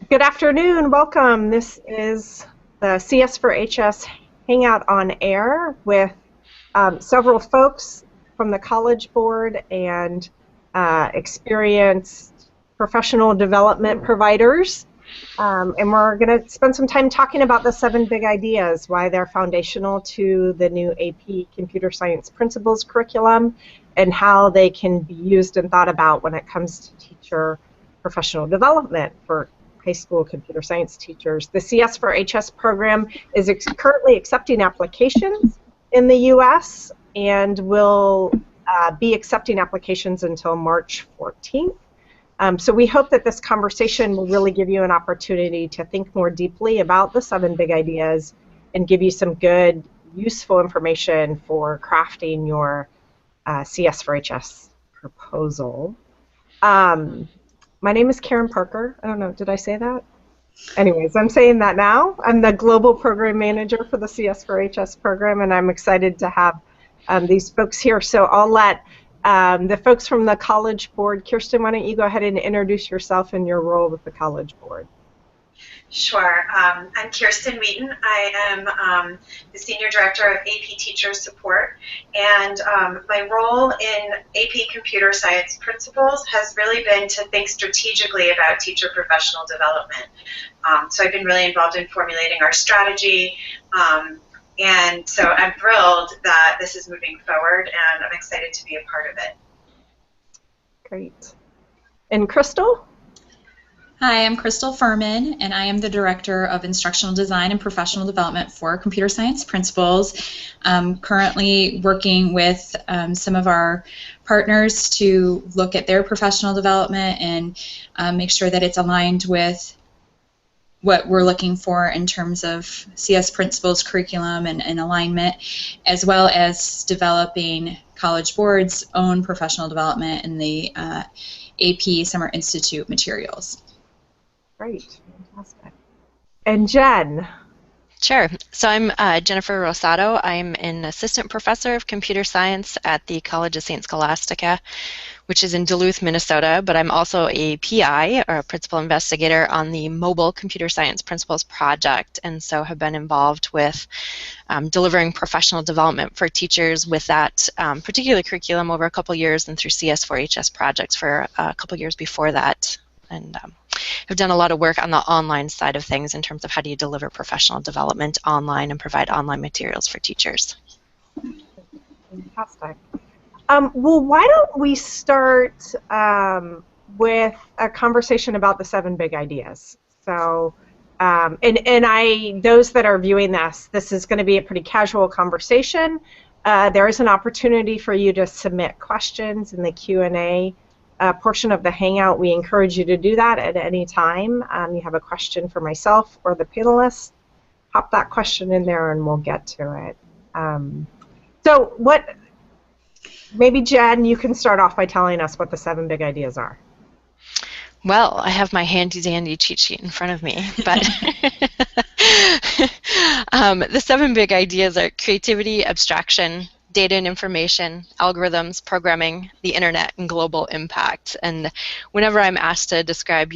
Good afternoon, welcome. This is the CS4HS Hangout on Air with several folks from the College Board and experienced professional development providers. And we're going to spend some time talking about the 7 big ideas, why they're foundational to the new AP Computer Science Principles curriculum, and how they can be used and thought about when it comes to teacher professional development for high school computer science teachers. The CS4HS program is currently accepting applications in the U.S. and will be accepting applications until March 14th. So we hope that this conversation will really give you an opportunity to think more deeply about the 7 big ideas and give you some good, useful information for crafting your CS4HS proposal. My name is Karen Parker. I don't know, did I say that? Anyways, I'm saying that now. I'm the Global Program Manager for the CS4HS program, and I'm excited to have these folks here. So I'll let the folks from the College Board, Kirsten, why don't you go ahead and introduce yourself and your role with the College Board. Sure. I'm Kirsten Wheaton. I am the Senior Director of AP Teacher Support, and my role in AP Computer Science Principles has really been to think strategically about teacher professional development. So I've been really involved in formulating our strategy, and so I'm thrilled that this is moving forward, and I'm excited to be a part of it. Great. And Crystal? Hi, I'm Crystal Furman, and I am the Director of Instructional Design and Professional Development for Computer Science Principles. I'm currently working with some of our partners to look at their professional development and make sure that it's aligned with what we're looking for in terms of CS Principles curriculum and alignment, as well as developing College Board's own professional development in the AP Summer Institute materials. Great, fantastic. And Jen? Sure. So I'm Jennifer Rosado. I'm an assistant professor of computer science at the College of St. Scholastica, which is in Duluth, Minnesota, but I'm also a PI, or a principal investigator, on the Mobile Computer Science Principles project, and so have been involved with delivering professional development for teachers with that particular curriculum over a couple years, and through CS4HS projects for a couple years before that. And I've done a lot of work on the online side of things in terms of how do you deliver professional development online and provide online materials for teachers. Fantastic. Well, why don't we start with a conversation about the 7 big ideas. So, those that are viewing this is going to be a pretty casual conversation. There is an opportunity for you to submit questions in the Q&A portion of the Hangout. We encourage you to do that at any time. You have a question for myself or the panelists, pop that question in there and we'll get to it. Maybe Jen, you can start off by telling us what the 7 big ideas are. Well, I have my handy-dandy cheat sheet in front of me, but the 7 big ideas are creativity, abstraction, data and information, algorithms, programming, the internet, and global impact. And whenever I'm asked to describe,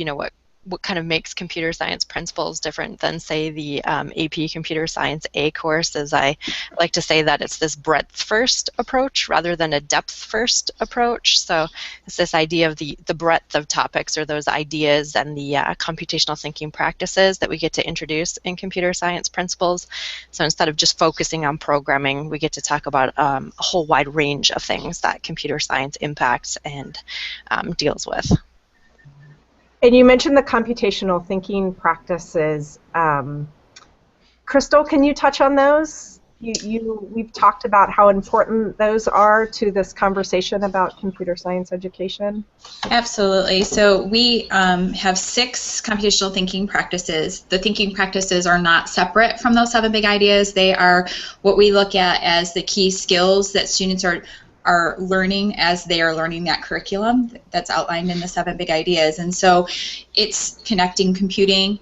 what kind of makes computer science principles different than, say, the AP Computer Science A courses, I like to say that it's this breadth-first approach rather than a depth-first approach. So it's this idea of the breadth of topics, or those ideas and the computational thinking practices that we get to introduce in computer science principles. So instead of just focusing on programming, we get to talk about a whole wide range of things that computer science impacts and deals with. And you mentioned the computational thinking practices. Crystal, can you touch on those? We've talked about how important those are to this conversation about computer science education. Absolutely. So we have 6 computational thinking practices. The thinking practices are not separate from those 7 big ideas. They are what we look at as the key skills that students are learning as they are learning that curriculum that's outlined in the 7 big ideas. And so it's connecting computing,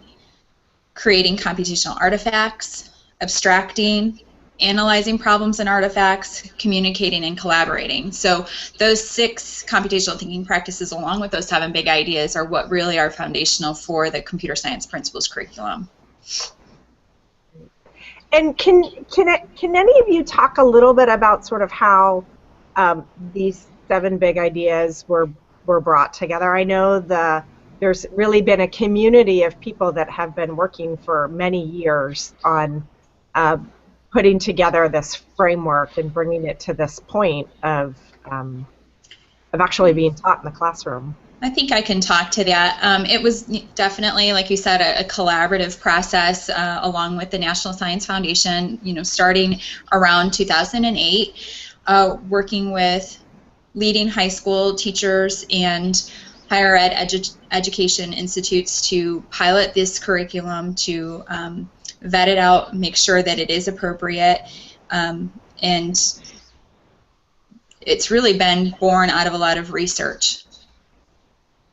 creating computational artifacts, abstracting, analyzing problems and artifacts, communicating, and collaborating. So those 6 computational thinking practices, along with those 7 big ideas, are what really are foundational for the computer science principles curriculum. And can any of you talk a little bit about sort of how these 7 big ideas were brought together? I know there's really been a community of people that have been working for many years on putting together this framework and bringing it to this point of actually being taught in the classroom. I think I can talk to that. It was definitely, like you said, a collaborative process along with the National Science Foundation, starting around 2008, working with leading high school teachers and higher ed education institutes to pilot this curriculum, to vet it out, make sure that it is appropriate, and it's really been born out of a lot of research.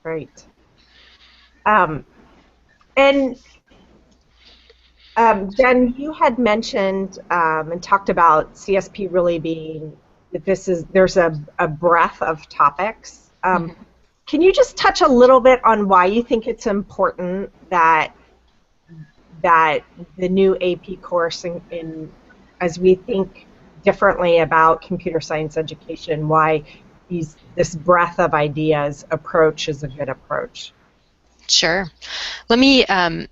Great. And Jen, you had mentioned and talked about CSP really being that there's a breadth of topics. Can you just touch a little bit on why you think it's important that the new AP course, as we think differently about computer science education, why this breadth of ideas approach is a good approach? Sure. Let me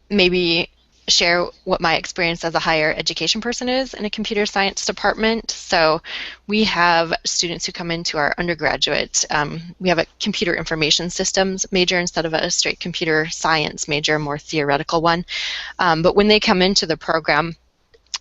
maybe share what my experience as a higher education person is in a computer science department. So we have students who come into our undergraduate. We have a computer information systems major instead of a straight computer science major, a more theoretical one. But when they come into the program,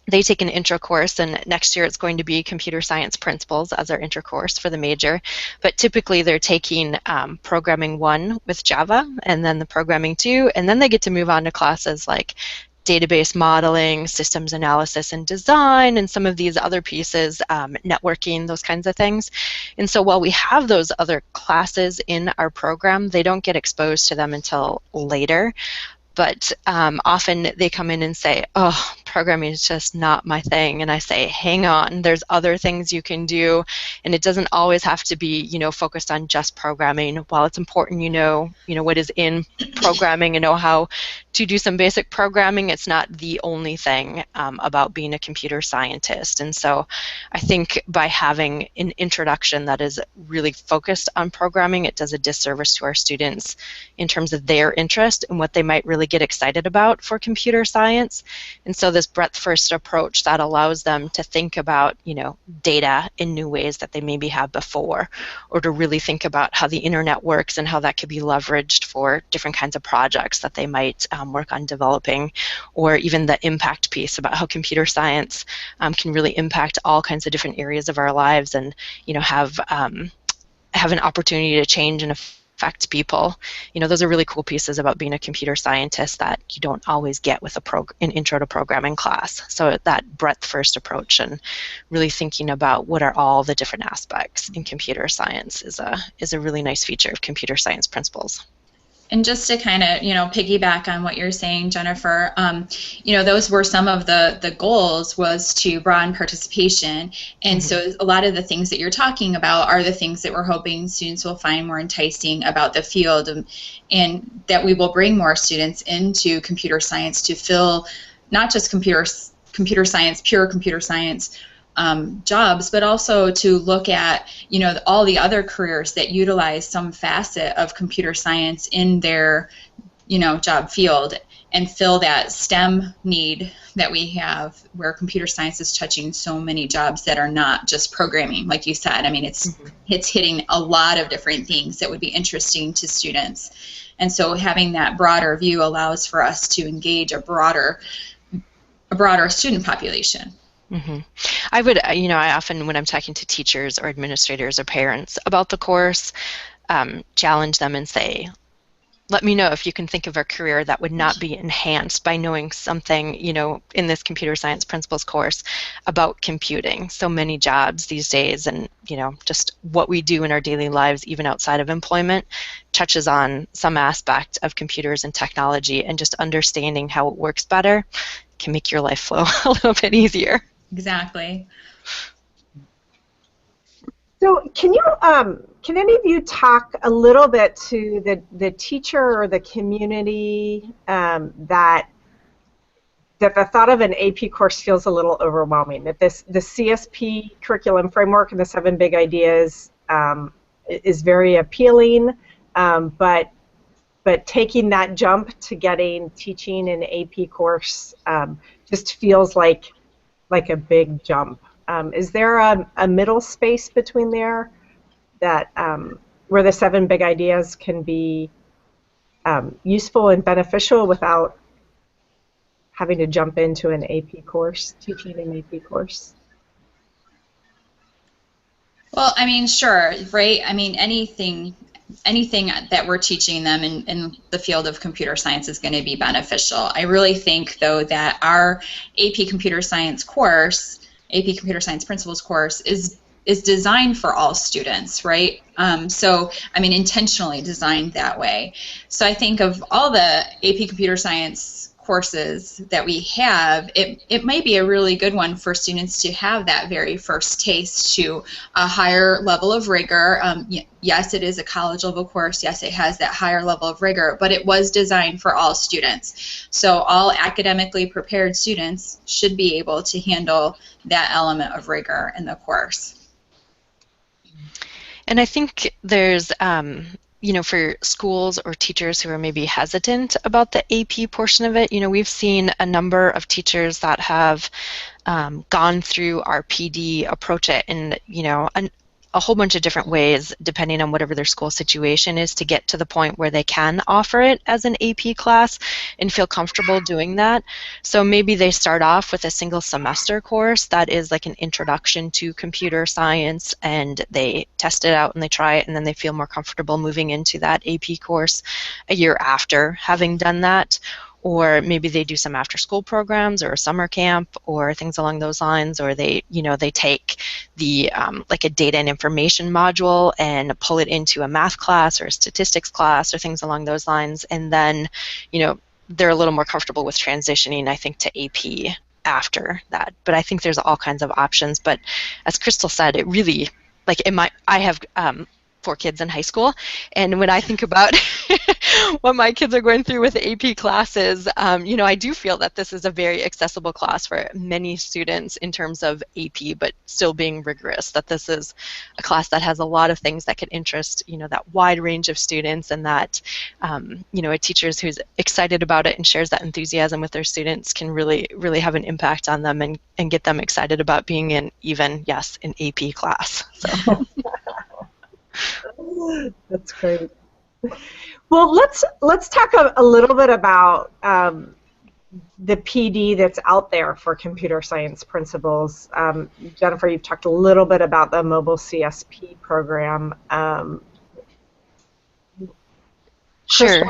they take an intro course, and next year it's going to be computer science principles as our intro course for the major. But typically they're taking programming 1 with Java, and then the programming 2, and then they get to move on to classes like database modeling, systems analysis and design, and some of these other pieces, networking, those kinds of things. And so while we have those other classes in our program, they don't get exposed to them until later. But often they come in and say, oh, programming is just not my thing. And I say, hang on, there's other things you can do. And it doesn't always have to be, focused on just programming. While it's important, what is in programming and know how to do some basic programming, it's not the only thing about being a computer scientist. And so I think by having an introduction that is really focused on programming, it does a disservice to our students in terms of their interest and what they might really get excited about for computer science. And so this breadth-first approach that allows them to think about, data in new ways that they maybe have before, or to really think about how the internet works and how that could be leveraged for different kinds of projects that they might work on developing, or even the impact piece about how computer science can really impact all kinds of different areas of our lives, and have an opportunity to change and affect people. Those are really cool pieces about being a computer scientist that you don't always get with an intro to programming class. So that breadth first approach and really thinking about what are all the different aspects in computer science is a really nice feature of computer science principles. And just to kind of, piggyback on what you're saying, Jennifer, those were some of the goals, was to broaden participation. And so a lot of the things that you're talking about are the things that we're hoping students will find more enticing about the field, and that we will bring more students into computer science to fill not just computer science, pure computer science jobs, but also to look at all the other careers that utilize some facet of computer science in their job field, and fill that STEM need that we have, where computer science is touching so many jobs that are not just programming, like you said. I mean, it's hitting a lot of different things that would be interesting to students, and so having that broader view allows for us to engage a broader student population. I would, I often, when I'm talking to teachers or administrators or parents about the course, challenge them and say, let me know if you can think of a career that would not be enhanced by knowing something, in this computer science principles course about computing. So many jobs these days, and, just what we do in our daily lives, even outside of employment, touches on some aspect of computers and technology, and just understanding how it works better can make your life flow a little bit easier. Exactly. So can any of you talk a little bit to the teacher or the community that the thought of an AP course feels a little overwhelming, that the CSP curriculum framework and the 7 big ideas is very appealing, but taking that jump to getting teaching an AP course just feels like a big jump. Is there a middle space between there that where the 7 big ideas can be useful and beneficial without having to jump into an AP course, teaching an AP course? Well, I mean, sure, right? I mean, anything that we're teaching them in the field of computer science is going to be beneficial. I really think, though, that our AP Computer Science course, AP Computer Science Principles course, is designed for all students, right? So, I mean, intentionally designed that way. So I think of all the AP Computer Science courses that we have, it might be a really good one for students to have that very first taste to a higher level of rigor. Yes, it is a college level course. Yes, it has that higher level of rigor, but it was designed for all students. So all academically prepared students should be able to handle that element of rigor in the course. And I think there's, for schools or teachers who are maybe hesitant about the AP portion of it, we've seen a number of teachers that have gone through our PD, approach it in, a whole bunch of different ways, depending on whatever their school situation is, to get to the point where they can offer it as an AP class and feel comfortable doing that. So maybe they start off with a single semester course that is like an introduction to computer science, and they test it out and they try it, and then they feel more comfortable moving into that AP course a year after having done that. Or maybe they do some after-school programs or a summer camp or things along those lines, or they take the like a data and information module and pull it into a math class or a statistics class or things along those lines, and then they're a little more comfortable with transitioning, I think, to AP after that. But I think there's all kinds of options. But as Crystal said, it really, like, I have 4 kids in high school, and when I think about what my kids are going through with AP classes, I do feel that this is a very accessible class for many students in terms of AP, but still being rigorous, that this is a class that has a lot of things that could interest, that wide range of students, and that, a teacher who's excited about it and shares that enthusiasm with their students can really, really have an impact on them and get them excited about being in even, yes, an AP class. So. That's great. Well, let's talk a little bit about the PD that's out there for computer science principles. Jennifer, you've talked a little bit about the mobile CSP program. Sure.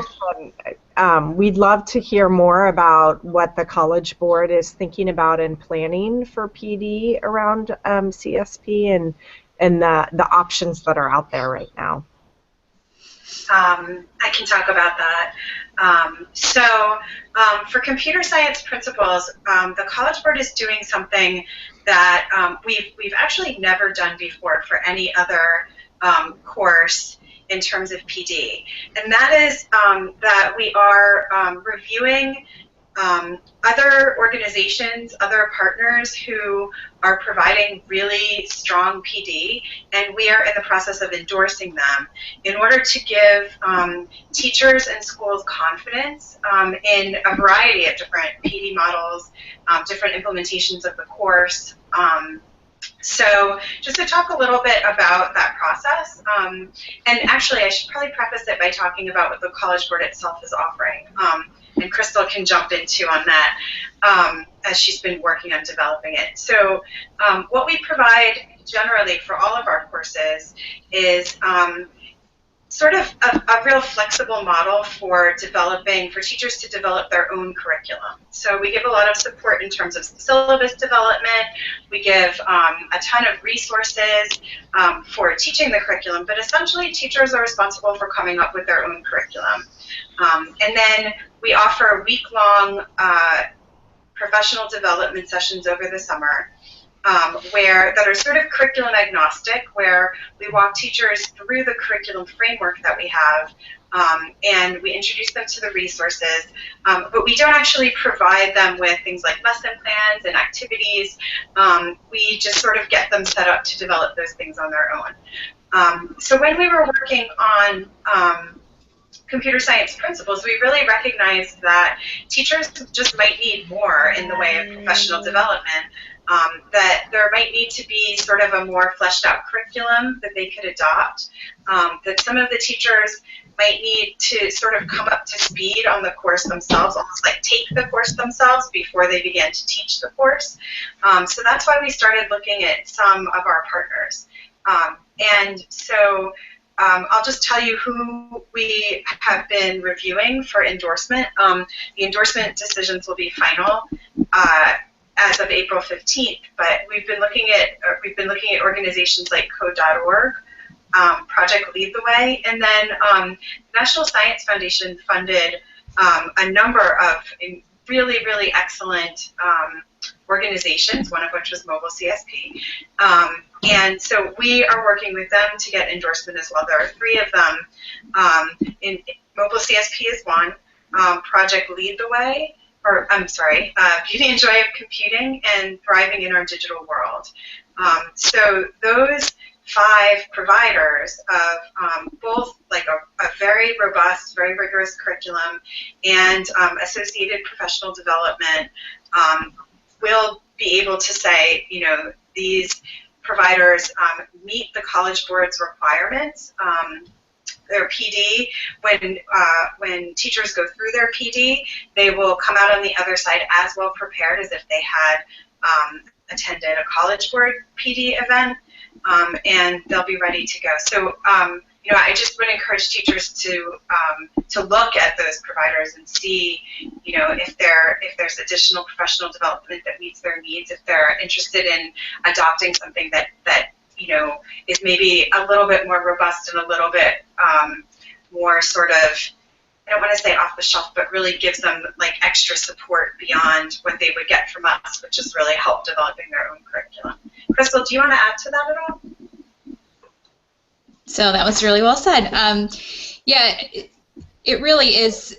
We'd love to hear more about what the College Board is thinking about and planning for PD around CSP and the options that are out there right now. I can talk about that. For computer science principles, the College Board is doing something that we've actually never done before for any other course in terms of PD, and that is that we are reviewing other organizations, other partners who are providing really strong PD, and we are in the process of endorsing them in order to give teachers and schools confidence in a variety of different PD models, different implementations of the course. So just to talk a little bit about that process, and actually I should probably preface it by talking about what the College Board itself is offering. And Crystal can jump into on that as she's been working on developing it. So what we provide generally for all of our courses is sort of a real flexible model for teachers to develop their own curriculum. So we give a lot of support in terms of syllabus development. We give a ton of resources for teaching the curriculum, but essentially teachers are responsible for coming up with their own curriculum. And then we offer week-long professional development sessions over the summer that are sort of curriculum agnostic, where we walk teachers through the curriculum framework that we have, and we introduce them to the resources, but we don't actually provide them with things like lesson plans and activities. We just sort of get them set up to develop those things on their own. So when we were working on computer science principles, we really recognized that teachers just might need more in the way of professional development, that there might need to be sort of a more fleshed out curriculum that they could adopt, that some of the teachers might need to sort of come up to speed on the course themselves, almost like take the course themselves before they begin to teach the course. So that's why we started looking at some of our partners. And so I'll just tell you who we have been reviewing for endorsement. The endorsement decisions will be final as of April 15th, but we've been looking at organizations like Code.org, Project Lead the Way, and then the National Science Foundation funded a number of really, really excellent organizations, one of which was Mobile CSP. And so we are working with them to get endorsement as well. There are 3 of them. Mobile CSP is one, Project Lead the Way, or I'm sorry, Beauty and Joy of Computing, and Thriving in Our Digital World. So those 5 providers of both like a very robust, very rigorous curriculum and associated professional development will be able to say, you know, these providers meet the College Board's requirements. Their PD, when teachers go through their PD, they will come out on the other side as well prepared as if they had attended a College Board PD event, and they'll be ready to go. So, you know, I just would encourage teachers to look at those providers and see, you know, if there's additional professional development that meets their needs, if they're interested in adopting something that you know, is maybe a little bit more robust and a little bit more sort of, I don't want to say off the shelf, but really gives them like extra support beyond what they would get from us, which is really help developing their own curriculum. Crystal, do you want to add to that at all? So that was really well said. Yeah, it really is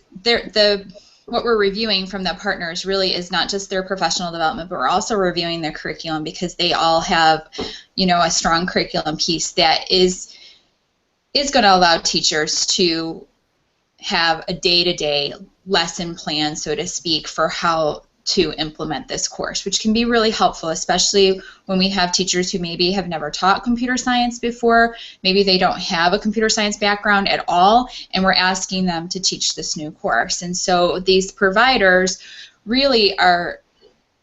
what we're reviewing from the partners really is not just their professional development, but we're also reviewing their curriculum because they all have, you know, a strong curriculum piece that is going to allow teachers to have a day-to-day lesson plan, so to speak, for how to implement this course, which can be really helpful, especially when we have teachers who maybe have never taught computer science before, maybe they don't have a computer science background at all, and we're asking them to teach this new course. And so these providers really are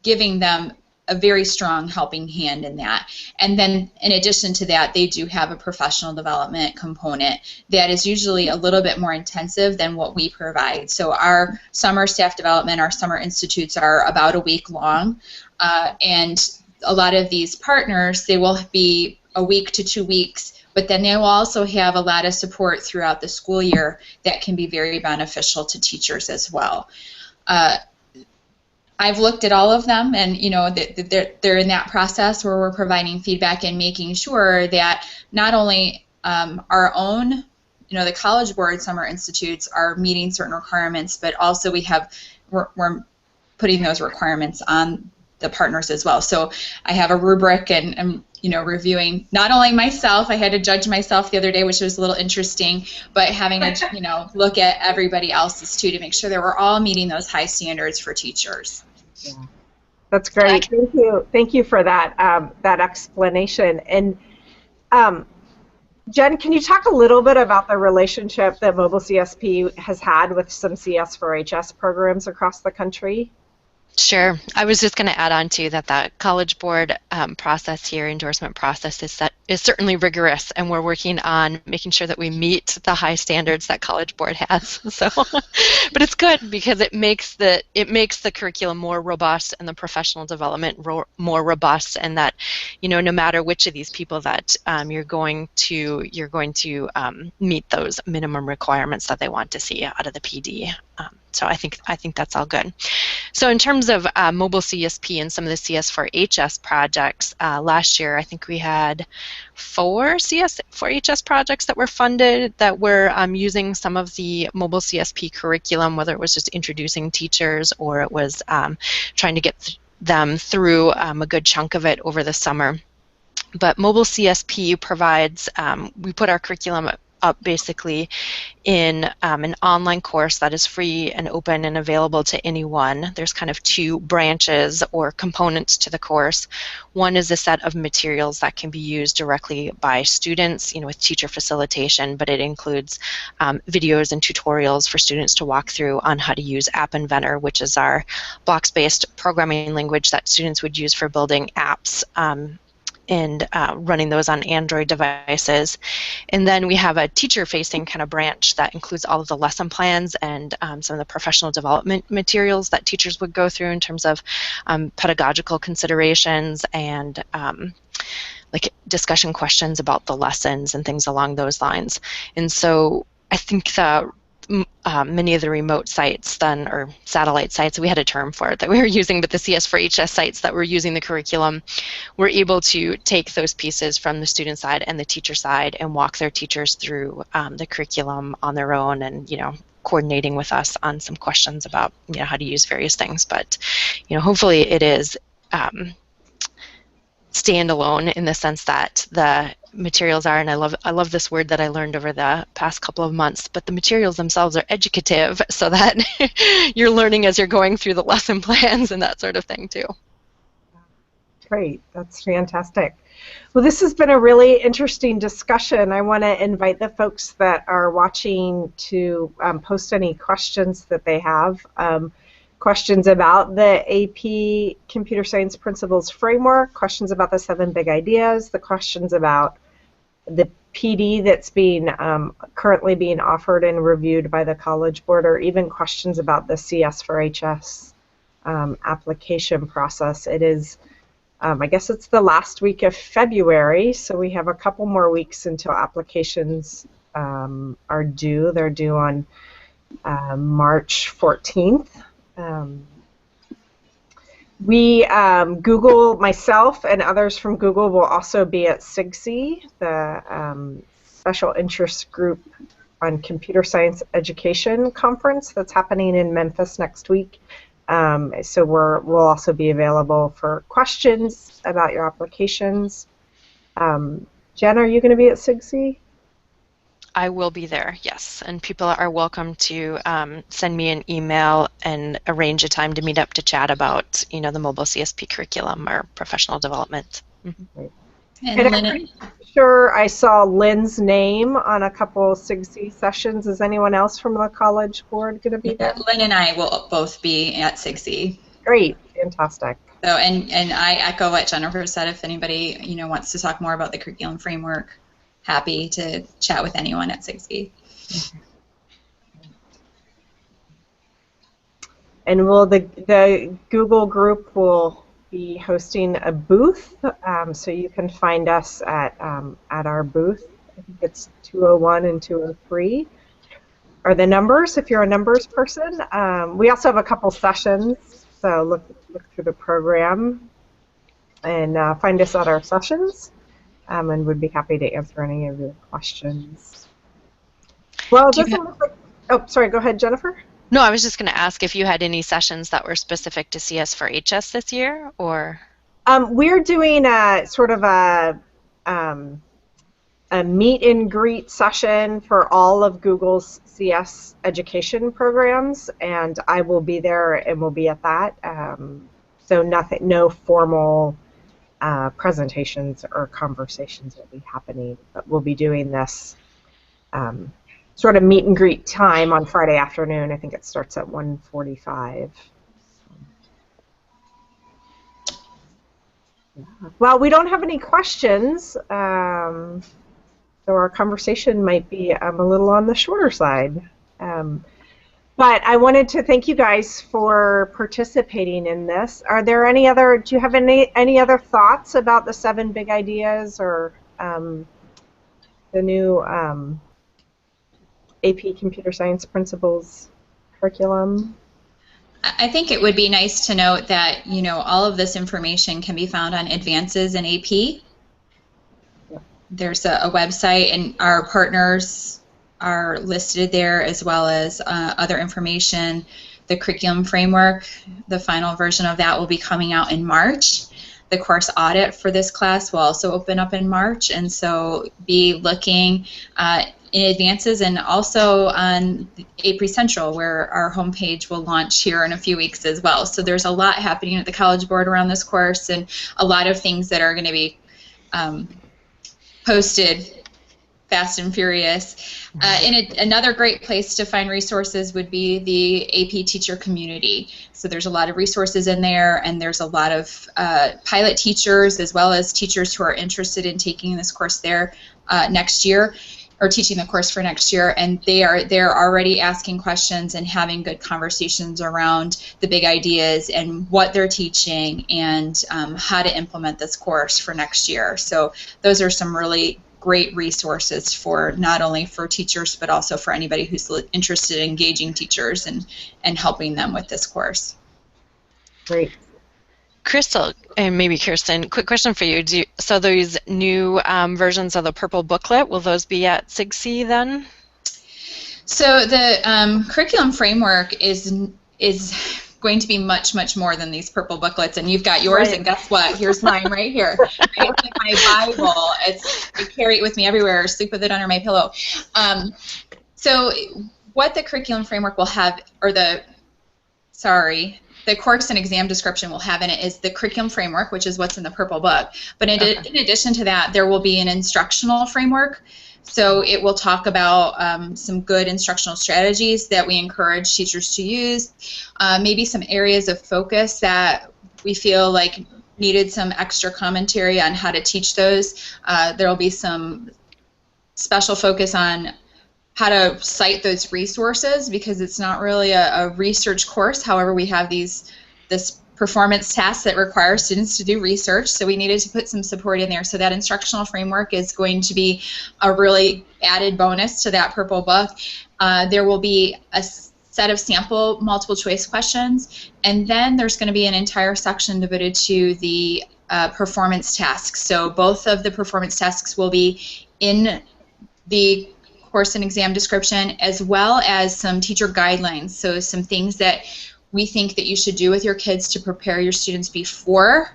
giving them a very strong helping hand in that. And then in addition to that, they do have a professional development component that is usually a little bit more intensive than what we provide. So our summer staff development, our summer institutes are about a week long, and a lot of these partners, they will be a week to 2 weeks, but then they will also have a lot of support throughout the school year that can be very beneficial to teachers as well. I've looked at all of them, and you know they're in that process where we're providing feedback and making sure that not only our own, you know, the College Board summer institutes are meeting certain requirements, but also we're putting those requirements on the partners as well. So I have a rubric, and I'm, you know, reviewing not only myself. I had to judge myself the other day, which was a little interesting, but having to, you know, look at everybody else's too to make sure that we're all meeting those high standards for teachers. Yeah. That's great. Thank you for that that explanation. And Jen, can you talk a little bit about the relationship that Mobile CSP has had with some CS4HS programs across the country? Sure. I was just going to add on to that College Board process here, endorsement process, is certainly rigorous, and we're working on making sure that we meet the high standards that College Board has. So, but it's good because it makes the curriculum more robust and the professional development more robust, and that, you know, no matter which of these people that you're going to meet those minimum requirements that they want to see out of the PD. So I think that's all good. So in terms of mobile CSP and some of the CS4HS projects, last year I think we had 4 CS4HS projects that were funded that were using some of the mobile CSP curriculum, whether it was just introducing teachers or it was trying to get them through a good chunk of it over the summer. But mobile CSP provides, we put our curriculum up basically in an online course that is free and open and available to anyone. There's kind of 2 branches or components to the course. One is a set of materials that can be used directly by students, with teacher facilitation, but it includes videos and tutorials for students to walk through on how to use App Inventor, which is our blocks-based programming language that students would use for building apps and running those on Android devices. And then we have a teacher-facing kind of branch that includes all of the lesson plans and some of the professional development materials that teachers would go through in terms of pedagogical considerations and like discussion questions about the lessons and things along those lines. And so I think that many of the remote sites then, or satellite sites, we had a term for it that we were using, but the CS4HS sites that were using the curriculum were able to take those pieces from the student side and the teacher side and walk their teachers through the curriculum on their own and, coordinating with us on some questions about, how to use various things. But, hopefully it is standalone in the sense that the materials are, and I love this word that I learned over the past couple of months, but the materials themselves are educative so that you're learning as you're going through the lesson plans and that sort of thing too. Great, that's fantastic. Well, this has been a really interesting discussion. I want to invite the folks that are watching to post any questions that they have. Questions about the AP Computer Science Principles Framework, questions about the 7 big ideas, the questions about the PD that's being currently being offered and reviewed by the College Board, or even questions about the CS4HS application process. It is, I guess it's the last week of February, so we have a couple more weeks until applications are due. They're due on March 14th. Google, myself and others from Google will also be at SIGSE, the Special Interest Group on Computer Science Education Conference that's happening in Memphis next week. So we'll also be available for questions about your applications. Jen, are you going to be at SIGSE? I will be there, yes, and people are welcome to send me an email and arrange a time to meet up to chat about, the mobile CSP curriculum or professional development. Mm-hmm. And I'm pretty sure I saw Lynn's name on a couple SIGSE sessions. Is anyone else from the College Board going to be there? Lynn and I will both be at SIGSE. Great, fantastic. So, and I echo what Jennifer said. If anybody wants to talk more about the curriculum framework, happy to chat with anyone at SIGSE. And will the Google group will be hosting a booth, so you can find us at our booth. I think it's 201 and 203 are the numbers if you're a numbers person. We also have a couple sessions, so look through the program and find us at our sessions. And would be happy to answer any of your questions. Well, it doesn't look like, oh, sorry, go ahead, Jennifer. No, I was just going to ask if you had any sessions that were specific to CS4HS this year, or? We're doing a sort of a meet and greet session for all of Google's CS education programs, and I will be there and will be at that. So no formal presentations or conversations will be happening, but we'll be doing this sort of meet and greet time on Friday afternoon. I think it starts at 1:45. Well, we don't have any questions, so our conversation might be a little on the shorter side. But I wanted to thank you guys for participating in this. Are there any other, do you have any other thoughts about the 7 big ideas or the new AP Computer Science Principles curriculum? I think it would be nice to note that, you know, all of this information can be found on Advances in AP. There's a website, and our partners are listed there, as well as other information. The curriculum framework, the final version of that will be coming out in March. The course audit for this class will also open up in March, and so be looking in Advances and also on AP Central, where our homepage will launch here in a few weeks as well. So there's a lot happening at the College Board around this course, and a lot of things that are going to be posted fast and furious. Another great place to find resources would be the AP teacher community. So there's a lot of resources in there, and there's a lot of pilot teachers as well as teachers who are interested in taking this course there next year, or teaching the course for next year, and they're already asking questions and having good conversations around the big ideas and what they're teaching and how to implement this course for next year. So those are some really great resources for not only for teachers but also for anybody who's interested in engaging teachers and helping them with this course. Great. Crystal, and maybe Kirsten, quick question for you. So those new versions of the purple booklet, will those be at SIGC then? So the curriculum framework is going to be much, much more than these purple booklets, and you've got yours, right. And guess what? Here's mine right here. It's in my Bible. I carry it with me everywhere, sleep with it under my pillow. So what the curriculum framework will have, or the course and exam description will have in it is the curriculum framework, which is what's in the purple book. But in addition to that, there will be an instructional framework. So it will talk about some good instructional strategies that we encourage teachers to use, maybe some areas of focus that we feel like needed some extra commentary on how to teach those. There will be some special focus on how to cite those resources, because it's not really a research course. However, we have this performance task that requires students to do research, so we needed to put some support in there. So that instructional framework is going to be a really added bonus to that purple book. There will be a set of sample multiple choice questions, and then there's going to be an entire section devoted to the performance tasks. So both of the performance tasks will be in the course and exam description, as well as some teacher guidelines, so some things that we think that you should do with your kids to prepare your students before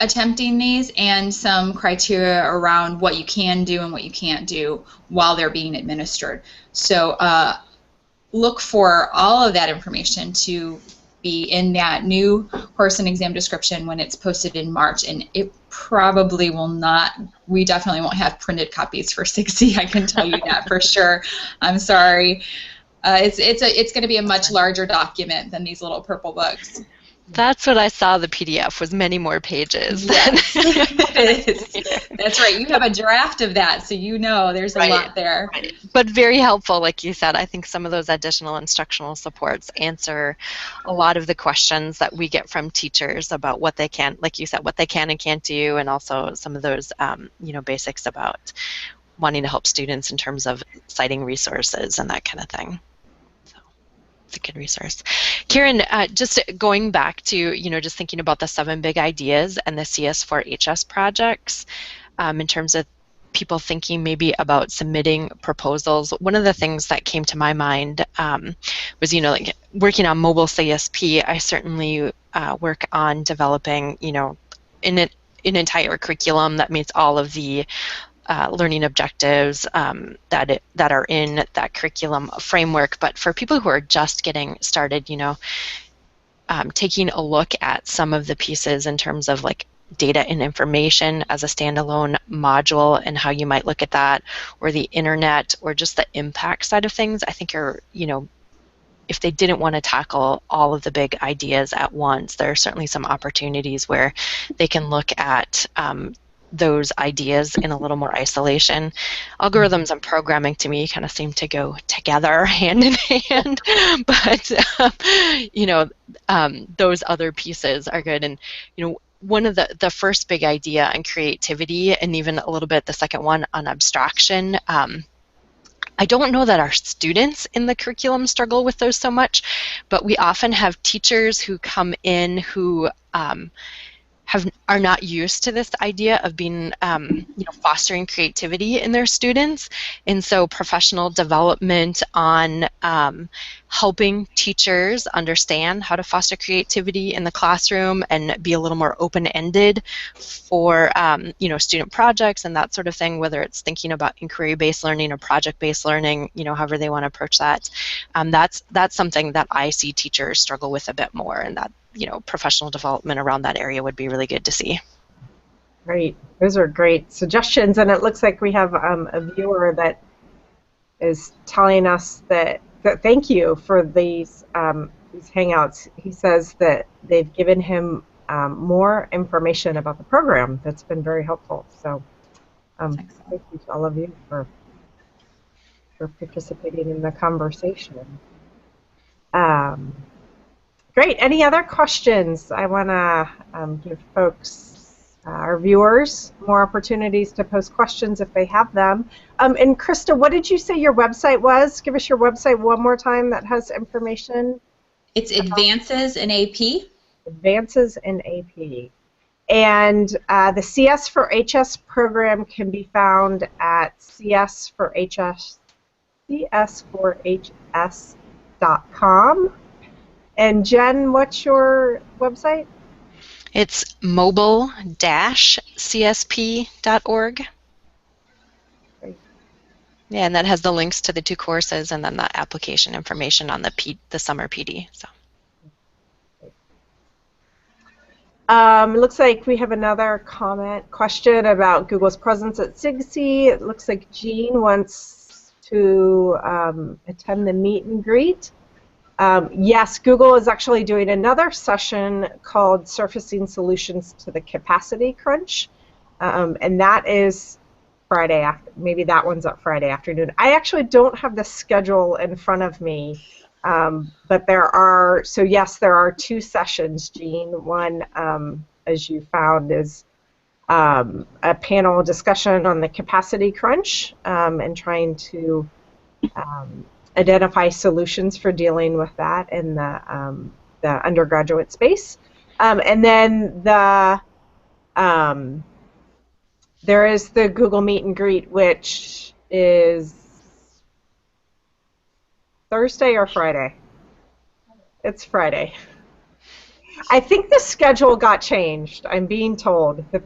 attempting these, and some criteria around what you can do and what you can't do while they're being administered. So look for all of that information to be in that new course and exam description when it's posted in March, and it probably will not, we definitely won't have printed copies for 60, I can tell you that for sure. I'm sorry. It's going to be a much larger document than these little purple books. That's what I saw. The PDF was many more pages. Yes, it is. That's right. You have a draft of that, so you know there's a lot there. Right. But very helpful, like you said. I think some of those additional instructional supports answer a lot of the questions that we get from teachers about what they can, like you said, what they can and can't do, and also some of those, basics about wanting to help students in terms of citing resources and that kind of thing. It's a good resource. Karen, just going back to, just thinking about the 7 big ideas and the CS4HS projects, in terms of people thinking maybe about submitting proposals, one of the things that came to my mind was, like working on mobile CSP. I certainly work on developing, an entire curriculum that meets all of the learning objectives that are in that curriculum framework. But for people who are just getting started, taking a look at some of the pieces in terms of like data and information as a standalone module and how you might look at that, or the internet, or just the impact side of things, I think are, if they didn't want to tackle all of the big ideas at once, there are certainly some opportunities where they can look at those ideas in a little more isolation. Algorithms and programming to me kind of seem to go together hand in hand, but those other pieces are good. And one of the first big idea on creativity, and even a little bit the second one on abstraction, I don't know that our students in the curriculum struggle with those so much, but we often have teachers who come in who are not used to this idea of being, fostering creativity in their students. And so professional development on helping teachers understand how to foster creativity in the classroom and be a little more open-ended for, student projects and that sort of thing, whether it's thinking about inquiry-based learning or project-based learning, however they want to approach that. That's something that I see teachers struggle with a bit more, and that professional development around that area would be really good to see. Great. Those are great suggestions. And it looks like we have a viewer that is telling us that thank you for these Hangouts. He says that they've given him more information about the program. That's been very helpful. So thank you to all of you for participating in the conversation. Great. Any other questions? I want to give folks, our viewers, more opportunities to post questions if they have them. And Krista, what did you say your website was? Give us your website one more time that has information. It's Advances in AP. Advances in AP. And the CS4HS program can be found at CS4HS.com. And Jen, what's your website? It's mobile-csp.org. Great. Yeah, and that has the links to the 2 courses and then the application information on the summer PD. So. It looks like we have another question about Google's presence at SIGC. It looks like Jean wants to attend the meet and greet. Yes, Google is actually doing another session called Surfacing Solutions to the Capacity Crunch, and that is Friday after. Maybe that one's up Friday afternoon. I actually don't have the schedule in front of me, but there are 2 sessions, Jean. One, as you found, is a panel discussion on the capacity crunch and trying to identify solutions for dealing with that in the undergraduate space. And then there is the Google Meet and Greet, which is Thursday or Friday? It's Friday. I think the schedule got changed. I'm being told that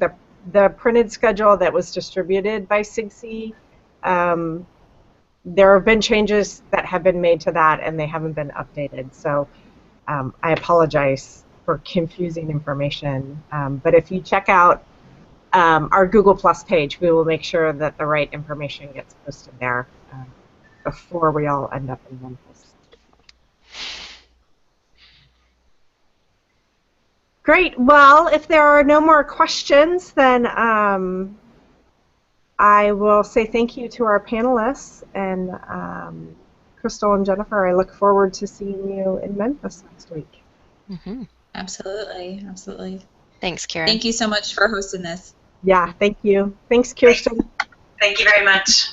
the printed schedule that was distributed by SIGC, there have been changes that have been made to that, and they haven't been updated. So I apologize for confusing information. But if you check out our Google Plus page, we will make sure that the right information gets posted there before we all end up in one place. Great. Well, if there are no more questions, then I will say thank you to our panelists, and Crystal and Jennifer, I look forward to seeing you in Memphis next week. Mm-hmm. Absolutely, absolutely. Thanks, Karen. Thank you so much for hosting this. Yeah, thank you. Thanks, Kirsten. Thank you very much.